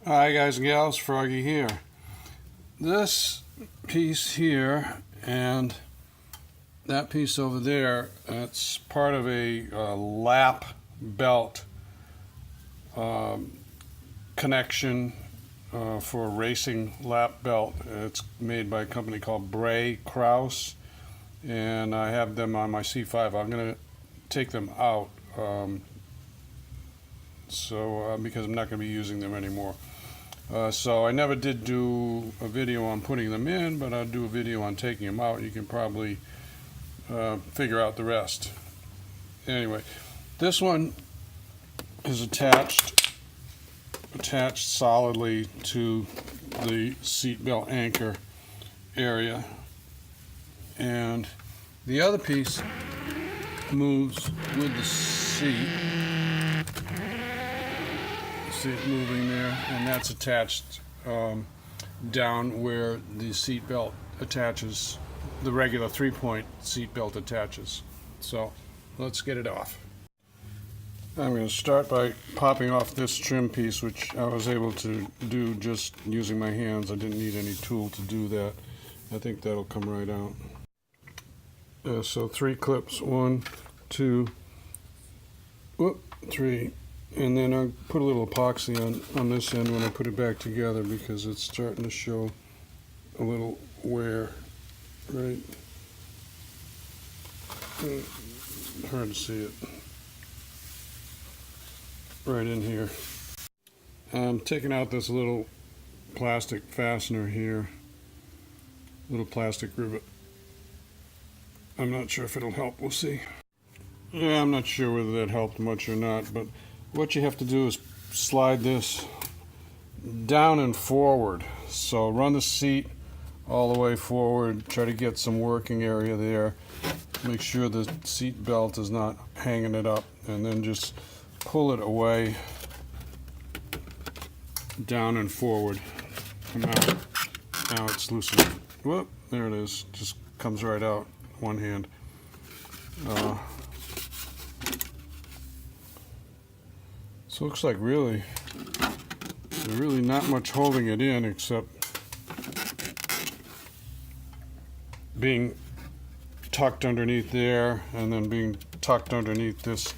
Hi guys and gals, Froggy here. This piece here and that piece over there, it's part of a lap belt connection for a racing lap belt. It's made by a company called Brey Krause, and I have them on my C5. I'm going to take them out because I'm not going to be using them anymore. So I never did do a video on putting them in, but I'll do a video on taking them out. You can probably figure out the rest. Anyway, this one is attached solidly to the seat belt anchor area, and the other piece moves with the seat. See it moving there, and that's attached down where the seat belt attaches, the regular 3-point seat belt attaches. So let's get it off. I'm going to start by popping off this trim piece, which I was able to do just using my hands. I didn't need any tool to do that. I think that'll come right out. So 3 clips, 1, 2, 3. And then I'll put a little epoxy on this end when I put it back together, because it's starting to show a little wear, right? Hard to see it. Right in here. I'm taking out this little plastic fastener here, little plastic rivet. I'm not sure if it'll help, we'll see. Yeah, I'm not sure whether that helped much or not, but what you have to do is slide this down and forward. So run the seat all the way forward, try to get some working area there. Make sure the seat belt is not hanging it up, and then just pull it away, down and forward. Now it's loosened. Whoop, there it is. Just comes right out, one hand. So it looks like really not much holding it in, except being tucked underneath there, and then being tucked underneath this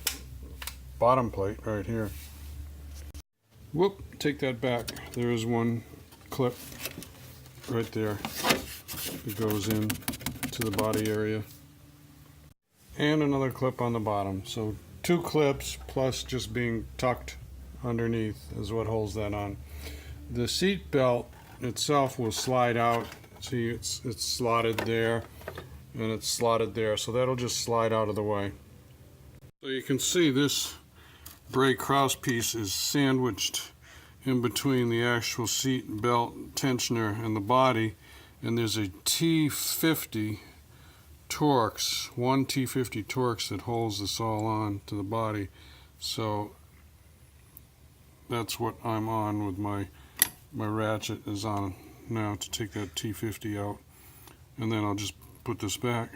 bottom plate right here. Whoop, take that back. There is one clip right there that goes in to the body area, and another clip on the bottom. So 2 clips plus just being tucked underneath is what holds that on. The seat belt itself will slide out. See, it's slotted there and it's slotted there, so that'll just slide out of the way. So you can see this Brey Krause piece is sandwiched in between the actual seat belt tensioner and the body, and there's a T50 Torx, one T50 Torx that holds this all on to the body. So that's what I'm on with my ratchet is on now to take that T50 out, and then I'll just put this back.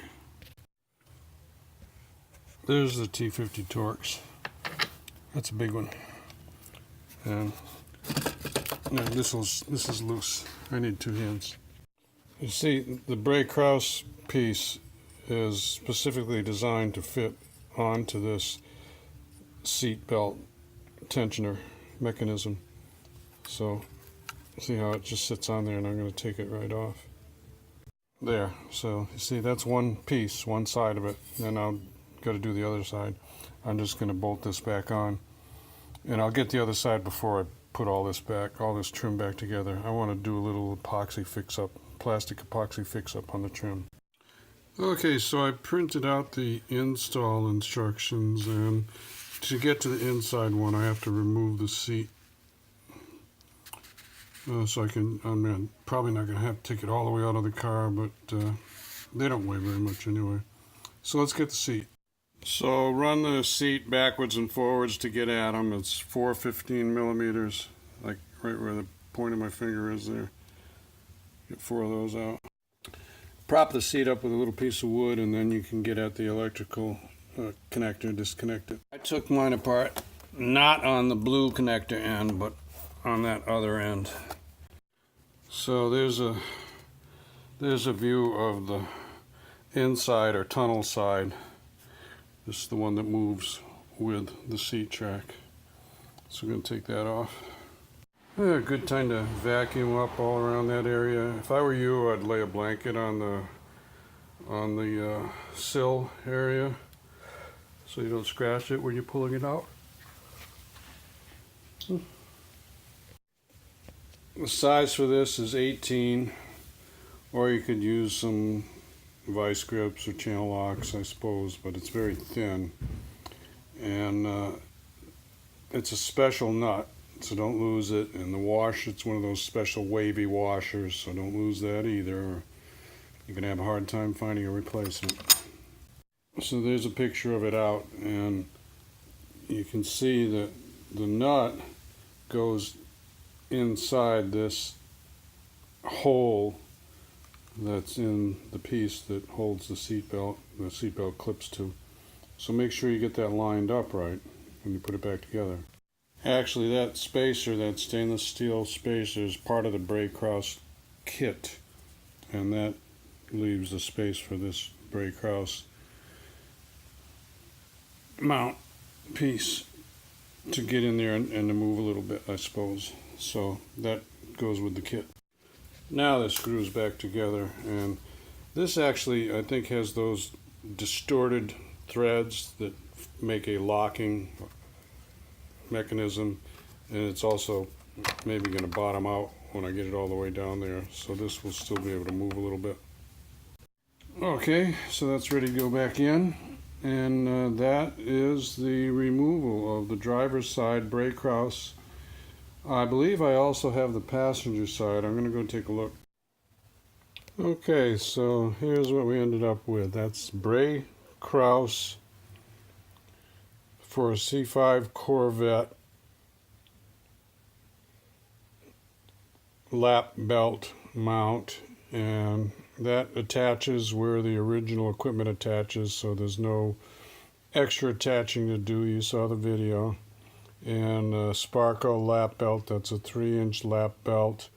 There's the T50 Torx. That's a big one, and this is loose. I need 2 hands. You see, the Brey Krause piece is specifically designed to fit onto this seat belt tensioner mechanism. So see how it just sits on there, and I'm going to take it right off. There, so you see that's one piece, one side of it, and I'll got to do the other side. I'm just going to bolt this back on, and I'll get the other side before I put all this back, all this trim back together. I want to do a little epoxy fix-up, plastic epoxy fix-up on the trim. Okay, so I printed out the install instructions, and to get to the inside one I have to remove the seat. So I'm probably not going to have to take it all the way out of the car, but they don't weigh very much anyway. So let's get the seat. So run the seat backwards and forwards to get at them. It's 4 15mm, like right where the point of my finger is there. Get 4 of those out. Prop the seat up with a little piece of wood, and then you can get at the electrical connector, disconnect it. I took mine apart, not on the blue connector end, but on that other end. So there's a view of the inside or tunnel side. This is the one that moves with the seat track. So we're going to take that off. Yeah, good time to vacuum up all around that area. If I were you, I'd lay a blanket on the sill area so you don't scratch it when you're pulling it out. The size for this is 18, or you could use some vice grips or channel locks, I suppose, but it's very thin. And it's a special nut, so don't lose it. And the wash, it's one of those special wavy washers, so don't lose that either, or you're going to have a hard time finding a replacement. So there's a picture of it out, and you can see that the nut goes inside this hole that's in the piece that holds the seatbelt clips to. So make sure you get that lined up right when you put it back together. Actually, that spacer, that stainless steel spacer, is part of the Brey Krause kit, and that leaves the space for this Brey Krause mount piece to get in there and to move a little bit, I suppose. So that goes with the kit. Now this screws back together, and this actually, I think, has those distorted threads that make a locking mechanism, and it's also maybe going to bottom out when I get it all the way down there, so this will still be able to move a little bit. Okay, so that's ready to go back in, and that is the removal of the driver's side Brey Krause. I believe I also have the passenger side. I'm going to go take a look. Okay, so here's what we ended up with. That's Brey Krause for a C5 Corvette lap belt mount, and that attaches where the original equipment attaches, so there's no extra attaching to do. You saw the video. And a Sparco lap belt, that's a 3-inch lap belt.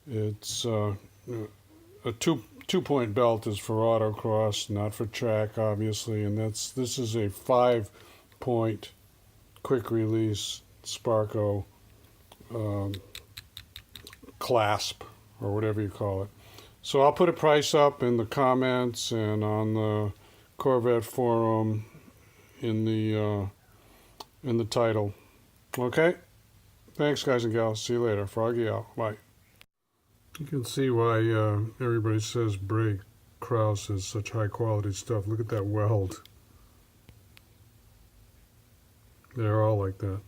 It's a two-point belt is for autocross, not for track, obviously, and this is a 5-point quick release Sparco clasp, or whatever you call it. So I'll put a price up in the comments and on the Corvette forum in the title. Okay, thanks guys and gals. See you later. Froggy out. Bye. You can see why everybody says Brey Krause is such high quality stuff. Look at that weld. They're all like that.